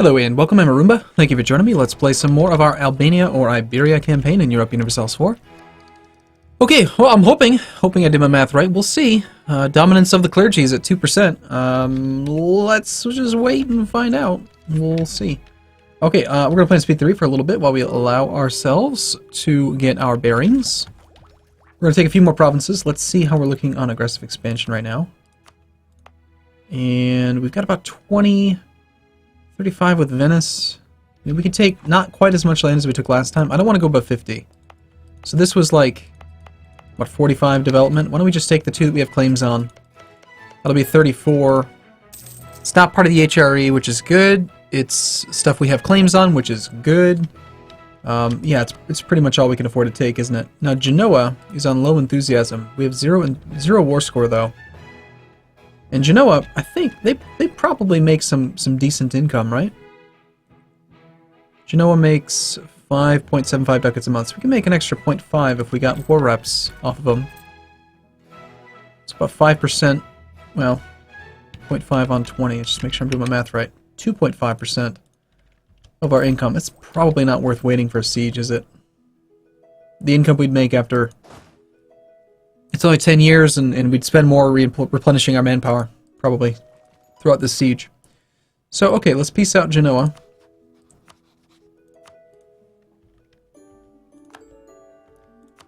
Hello and welcome, I'm Arumba. Thank you for joining me. Let's play some more of our Albania or Iberia campaign in Europa Universalis IV. Okay, well, I'm hoping I did my math right. We'll see. Dominance of the clergy is at 2%. Let's just wait and find out. We'll see. Okay, we're going to play in speed 3 for a little bit while we allow ourselves to get our bearings. We're going to take a few more provinces. Let's see how we're looking on aggressive expansion right now. And we've got about 35 with Venice. I mean, we could take not quite as much land as we took last time. I don't want to go above 50. So this was like, what, 45 development? Why don't we just take the two that we have claims on? That'll be 34. It's not part of the HRE, which is good. It's stuff we have claims on, which is good. Yeah, it's pretty much all we can afford to take, isn't it? Now, Genoa is on low enthusiasm. We have zero war score, though. And Genoa, I think, they probably make some decent income, right? Genoa makes 5.75 ducats a month, so we can make an extra 0.5 if we got war reps off of them. It's about 5%, well, 0.5 on 20, just make sure I'm doing my math right. 2.5% of our income. It's probably not worth waiting for a siege, is it? The income we'd make after... It's only 10 years, and we'd spend more replenishing our manpower, probably, throughout this siege. So, okay, let's peace out Genoa.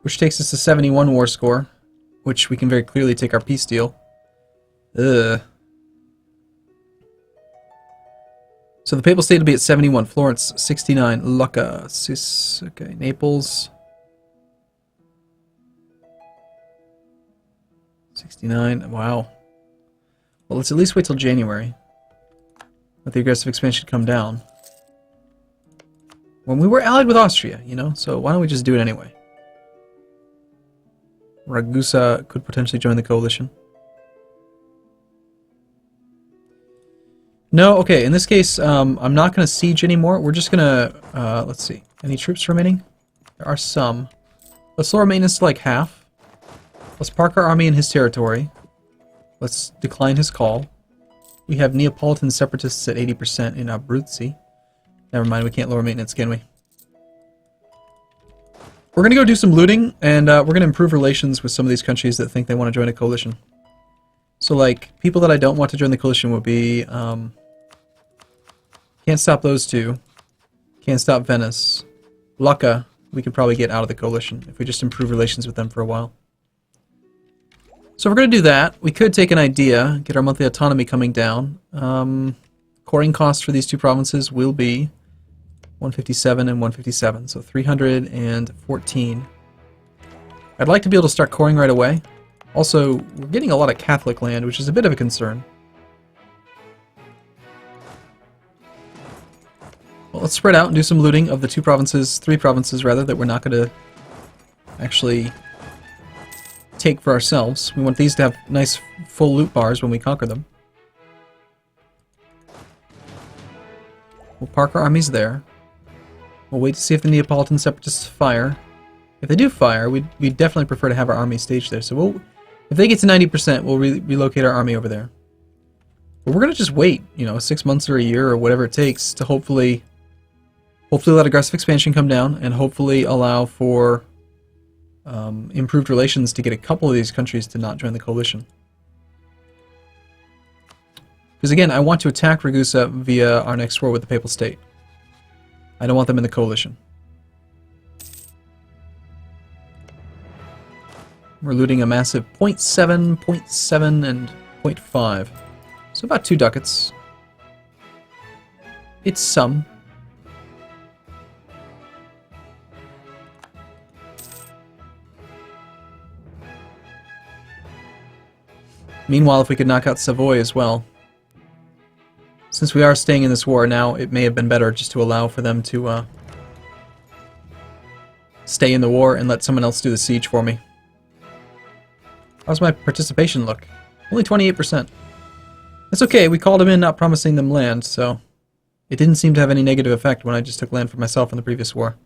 Which takes us to 71 war score, which we can very clearly take our peace deal. Ugh. So the Papal State will be at 71, Florence 69, Lucca, okay, Naples 69, wow. Well, let's at least wait till January. Let the aggressive expansion come down. When we were allied with Austria, you know, so why don't we just do it anyway? Ragusa could potentially join the coalition. No, okay, in this case, I'm not going to siege anymore. We're just going to, let's see, any troops remaining? There are some. Let's lower maintenance to like half. Let's park our army in his territory. Let's decline his call. We have Neapolitan separatists at 80% in Abruzzi. Never mind, we can't lower maintenance, can we? We're going to go do some looting, and we're going to improve relations with some of these countries that think they want to join a coalition. So, like, people that I don't want to join the coalition will be... can't stop those two. Can't stop Venice. Lucca, we could probably get out of the coalition if we just improve relations with them for a while. So we're going to do that. We could take an idea, get our monthly autonomy coming down. Coring costs for these two provinces will be 157 and 157, so 314. I'd like to be able to start coring right away. Also, we're getting a lot of Catholic land, which is a bit of a concern. Well, let's spread out and do some looting of the three provinces rather, that we're not going to actually take for ourselves. We want these to have nice full loot bars when we conquer them. We'll park our armies there. We'll wait to see if the Neapolitan separatists fire. If they do fire, we'd definitely prefer to have our army staged there. So if they get to 90%, we'll relocate our army over there. But we're going to just wait, you know, 6 months or a year or whatever it takes to hopefully let aggressive expansion come down and hopefully allow for improved relations to get a couple of these countries to not join the coalition. Because again, I want to attack Ragusa via our next war with the Papal State. I don't want them in the coalition. We're looting a massive 0.7, 0.7, and 0.5. So about 2 ducats. It's some. Meanwhile, if we could knock out Savoy as well. Since we are staying in this war now, it may have been better just to allow for them to stay in the war and let someone else do the siege for me. How's my participation look? Only 28%. That's okay, we called them in not promising them land, so it didn't seem to have any negative effect when I just took land for myself in the previous war.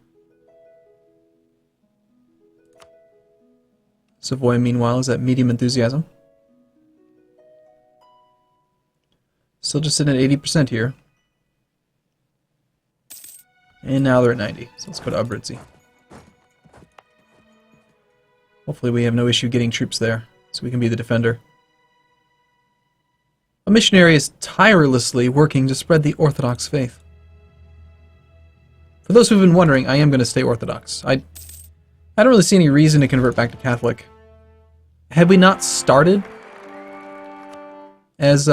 Savoy, meanwhile, is at medium enthusiasm. Still just sitting at 80% here. And now they're at 90. So let's go to Ubridzi. Hopefully we have no issue getting troops there, so we can be the defender. A missionary is tirelessly working to spread the Orthodox faith. For those who've been wondering, I am going to stay Orthodox. I don't really see any reason to convert back to Catholic. Had we not started as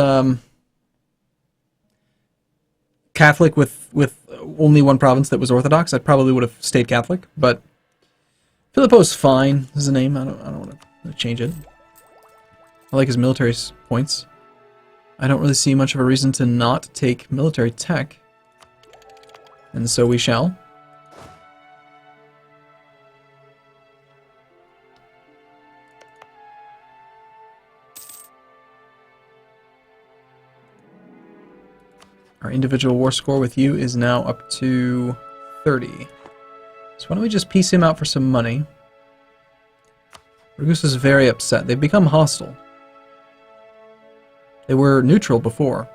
Catholic with only one province that was Orthodox, I probably would have stayed Catholic, but Filippo's fine as a name. I don't want to change it. I like his military points. I don't really see much of a reason to not take military tech. And so we shall. Our individual war score with you is now up to 30. So why don't we just piece him out for some money? Ragusa's very upset. They've become hostile. They were neutral before.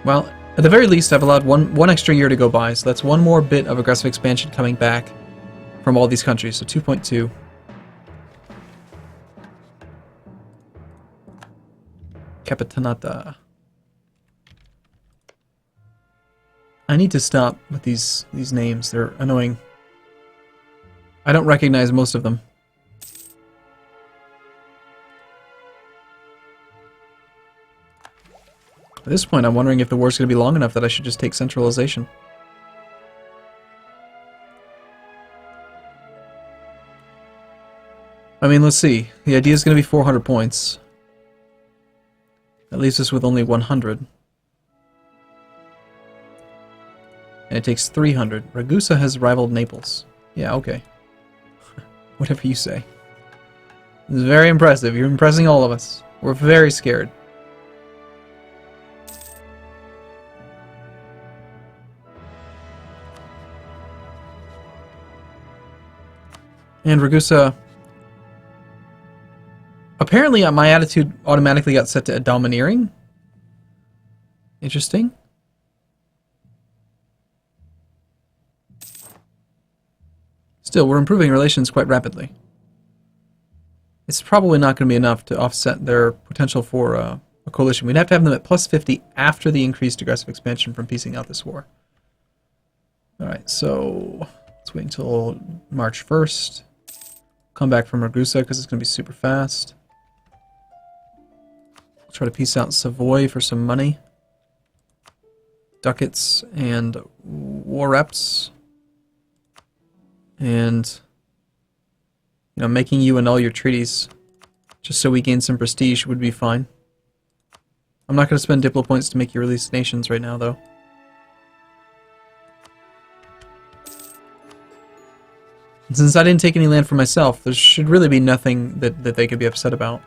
Well, at the very least, I've allowed one extra year to go by, so that's one more bit of aggressive expansion coming back from all these countries, so 2.2. Capitanata. I need to stop with these names. They're annoying. I don't recognize most of them. At this point, I'm wondering if the war's going to be long enough that I should just take centralization. I mean, let's see. The idea is going to be 400 points. That leaves us with only 100. And it takes 300. Ragusa has rivaled Naples. Yeah, okay. Whatever you say. This is very impressive. You're impressing all of us. We're very scared. And Ragusa... Apparently my attitude automatically got set to domineering. Interesting. Still, we're improving relations quite rapidly. It's probably not going to be enough to offset their potential for a coalition. We'd have to have them at plus 50 after the increased aggressive expansion from piecing out this war. Alright, so let's wait until March 1st. Come back from Ragusa because it's going to be super fast. We'll try to piece out Savoy for some money. Ducats and war reps. And, you know, making you annul your treaties just so we gain some prestige would be fine. I'm not going to spend Diplo points to make you release nations right now, though. And since I didn't take any land for myself, there should really be nothing that they could be upset about.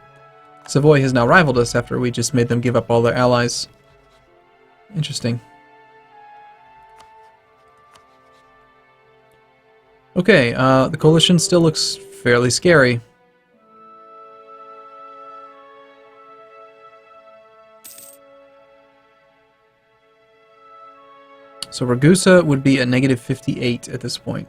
Savoy has now rivaled us after we just made them give up all their allies. Interesting. Okay, the coalition still looks fairly scary. So Ragusa would be at negative 58 at this point.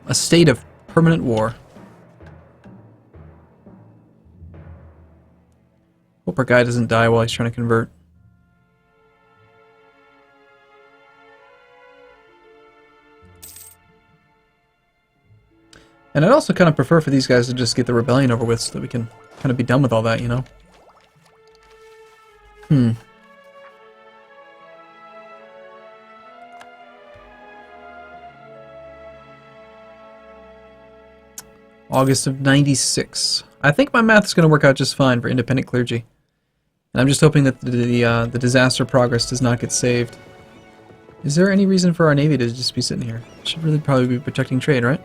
A state of permanent war. Hope our guy doesn't die while he's trying to convert. And I'd also kind of prefer for these guys to just get the rebellion over with so that we can kind of be done with all that, you know? August of 96. I think my math is going to work out just fine for independent clergy. And I'm just hoping that the disaster progress does not get saved. Is there any reason for our navy to just be sitting here? Should really probably be protecting trade, right?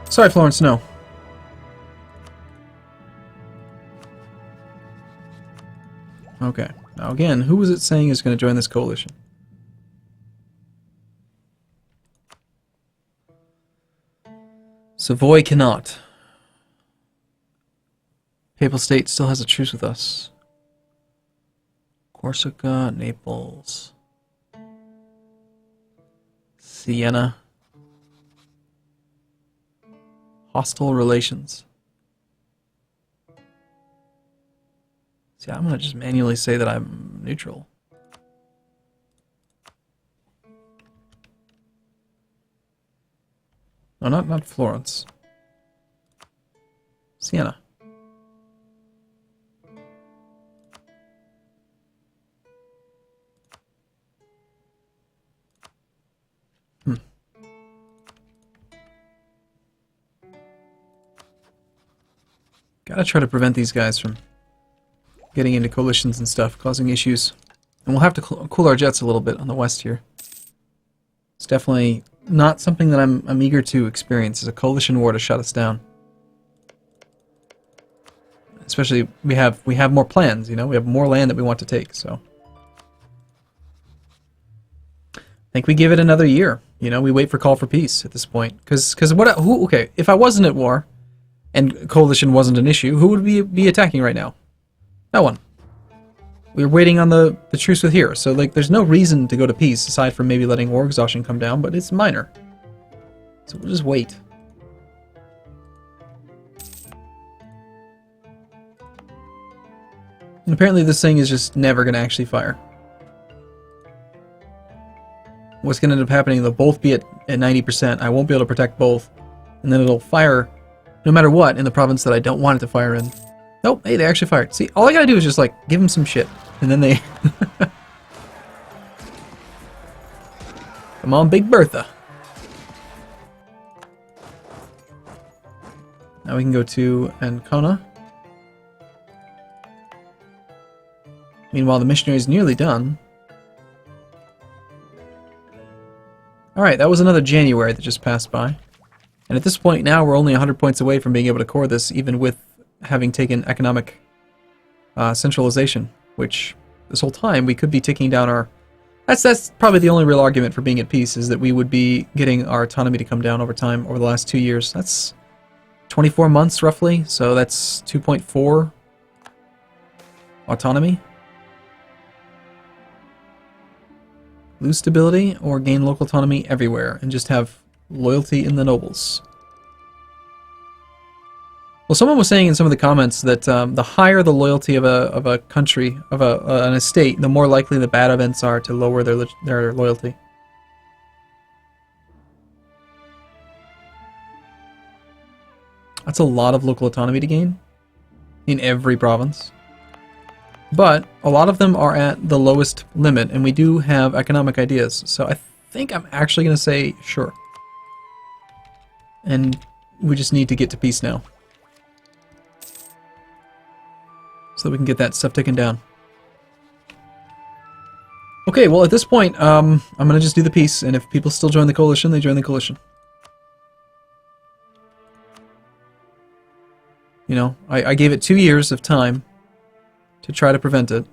Sorry, Florence, no. Okay. Now again, who was it saying is going to join this coalition? Savoy cannot. Papal State still has a truce with us. Corsica, Naples, Siena. Hostile relations. See, I'm gonna just manually say that I'm neutral. No, not Florence. Siena. Gotta try to prevent these guys from getting into coalitions and stuff, causing issues. And we'll have to cool our jets a little bit on the west here. It's definitely not something that I'm eager to experience, is a coalition war to shut us down. Especially we have more plans, you know, we have more land that we want to take, so I think we give it another year. You know, we wait for call for peace at this point. Okay, if I wasn't at war and coalition wasn't an issue, who would we be attacking right now? No one. We're waiting on the truce with here, so like there's no reason to go to peace aside from maybe letting war exhaustion come down, but it's minor. So we'll just wait. And apparently this thing is just never going to actually fire. What's going to end up happening, they'll both be at 90%. I won't be able to protect both. And then it'll fire no matter what in the province that I don't want it to fire in. Nope, hey, they actually fired. See, all I gotta do is just, like, give them some shit. And then they... Come on, Big Bertha. Now we can go to Ancona. Meanwhile, the missionary is nearly done. Alright, that was another January that just passed by. And at this point now, we're only 100 points away from being able to core this, even with having taken economic centralization, which this whole time we could be ticking down our... That's probably the only real argument for being at peace, is that we would be getting our autonomy to come down over time over the last 2 years. That's 24 months roughly, so that's 2.4 autonomy. Lose stability or gain local autonomy everywhere and just have loyalty in the nobles. Well, someone was saying in some of the comments that the higher the loyalty of a country, of an estate, the more likely the bad events are to lower their loyalty. That's a lot of local autonomy to gain in every province. But a lot of them are at the lowest limit, and we do have economic ideas. So I think I'm actually going to say sure. And we just need to get to peace now, so that we can get that stuff taken down. Okay, well at this point, I'm going to just do the peace, and if people still join the coalition, they join the coalition. You know, I gave it 2 years of time to try to prevent it.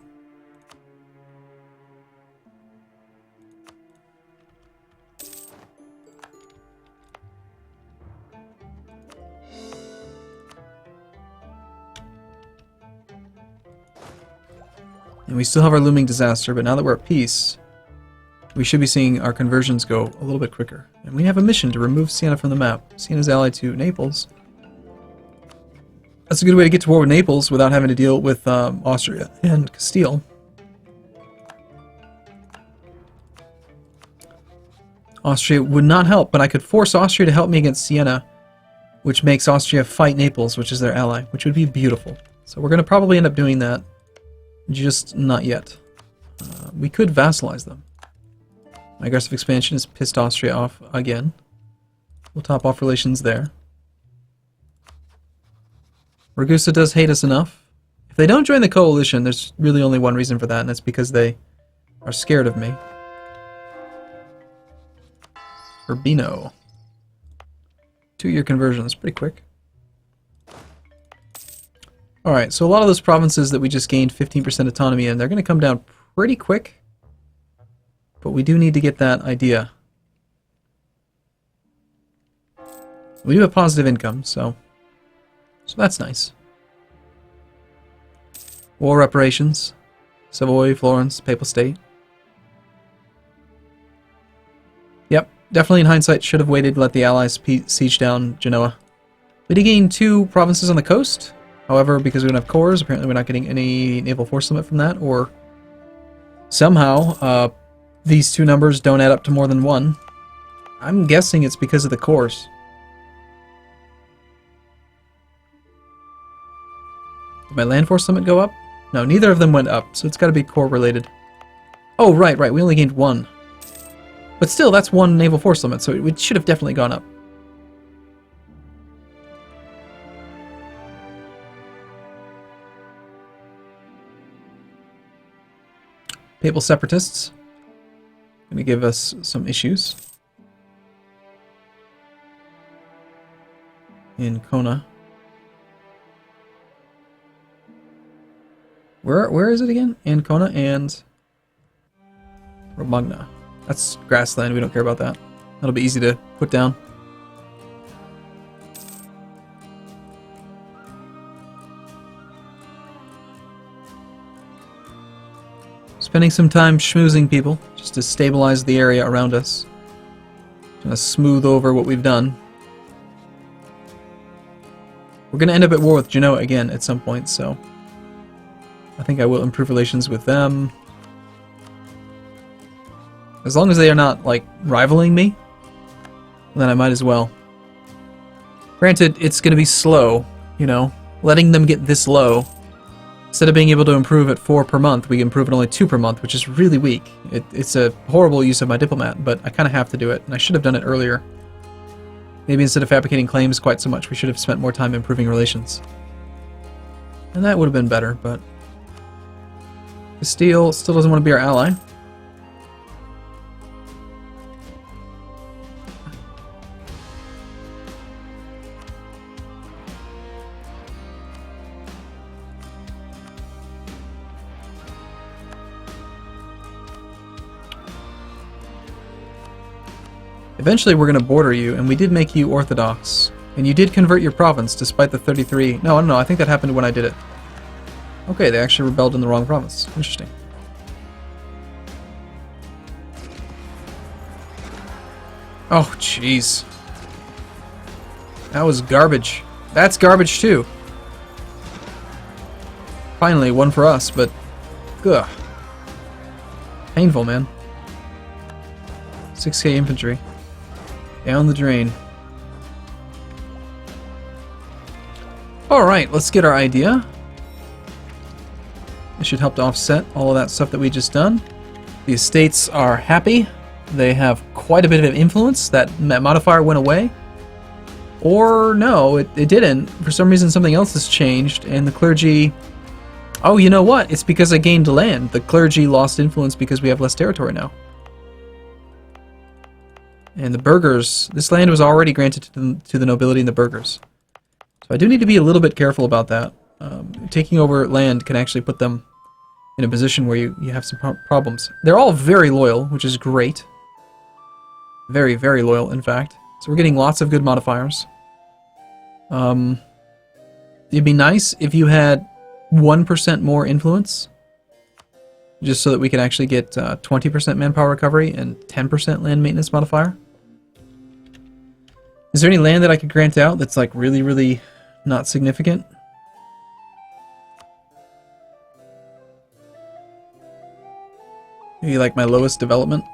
And we still have our looming disaster, but now that we're at peace, we should be seeing our conversions go a little bit quicker. And we have a mission to remove Siena from the map. Siena's allied to Naples. That's a good way to get to war with Naples without having to deal with Austria and Castile. Austria would not help, but I could force Austria to help me against Siena, which makes Austria fight Naples, which is their ally, which would be beautiful. So we're going to probably end up doing that. Just not yet. We could vassalize them. My aggressive expansion has pissed Austria off again. We'll top off relations there. Ragusa does hate us enough. If they don't join the coalition, there's really only one reason for that, and it's because they are scared of me. Urbino. 2-year conversions, pretty quick. Alright, so a lot of those provinces that we just gained 15% autonomy in, they're going to come down pretty quick. But we do need to get that idea. We do have positive income, so that's nice. War reparations. Savoy, Florence, Papal State. Yep, definitely in hindsight should have waited to let the Allies siege down Genoa. We did gain 2 provinces on the coast. However, because we don't have cores, apparently we're not getting any naval force limit from that, or somehow these 2 numbers don't add up to more than 1. I'm guessing it's because of the cores. Did my land force limit go up? No, neither of them went up, so it's got to be core related. Oh, right, we only gained 1. But still, that's 1 naval force limit, so it should have definitely gone up. Papal separatists. Going to give us some issues. In Kona. Where is it again? Ancona and Romagna. That's grassland, we don't care about that. That'll be easy to put down. Spending some time schmoozing people, just to stabilize the area around us. Gonna smooth over what we've done. We're gonna end up at war with Genoa again at some point, so I think I will improve relations with them. As long as they are not, like, rivaling me, then I might as well. Granted, it's going to be slow, you know. Letting them get this low. Instead of being able to improve at 4 per month, we improve at only 2 per month, which is really weak. It's a horrible use of my diplomat, but I kind of have to do it, and I should have done it earlier. Maybe instead of fabricating claims quite so much, we should have spent more time improving relations. And that would have been better, but Castile still doesn't want to be our ally. Eventually we're going to border you, and we did make you Orthodox. And you did convert your province, despite the 33... No, I don't know, I think that happened when I did it. Okay, they actually rebelled in the wrong province. Interesting. Oh, jeez. That was garbage. That's garbage, too. Finally, one for us, but... Ugh. Painful, man. 6k infantry. Down the drain. Alright, let's get our idea. This should help to offset all of that stuff that we just done. The estates are happy. They have quite a bit of influence. That modifier went away. Or no, it didn't. For some reason something else has changed, and the clergy... Oh, you know what? It's because I gained land. The clergy lost influence because we have less territory now. And the burghers, this land was already granted to the nobility and the burghers. So I do need to be a little bit careful about that. Taking over land can actually put them in a position where you have some problems. They're all very loyal, which is great. Very, very loyal, in fact. So we're getting lots of good modifiers. It'd be nice if you had 1% more influence. Just so that we could actually get 20% manpower recovery and 10% land maintenance modifier. Is there any land that I could grant out that's like really, really not significant? Maybe like my lowest development?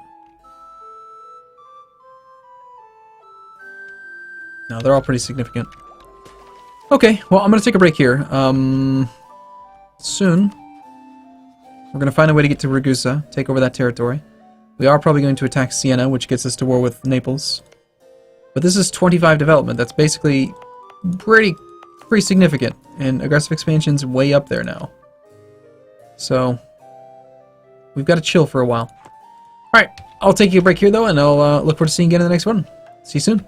No, they're all pretty significant. Okay, well, I'm going to take a break here. Soon, we're going to find a way to get to Ragusa, take over that territory. We are probably going to attack Siena, which gets us to war with Naples. But this is 25 development. That's basically pretty significant. And aggressive expansion's way up there now. So, we've got to chill for a while. Alright, I'll take you a break here, though, and I'll look forward to seeing you again in the next one. See you soon.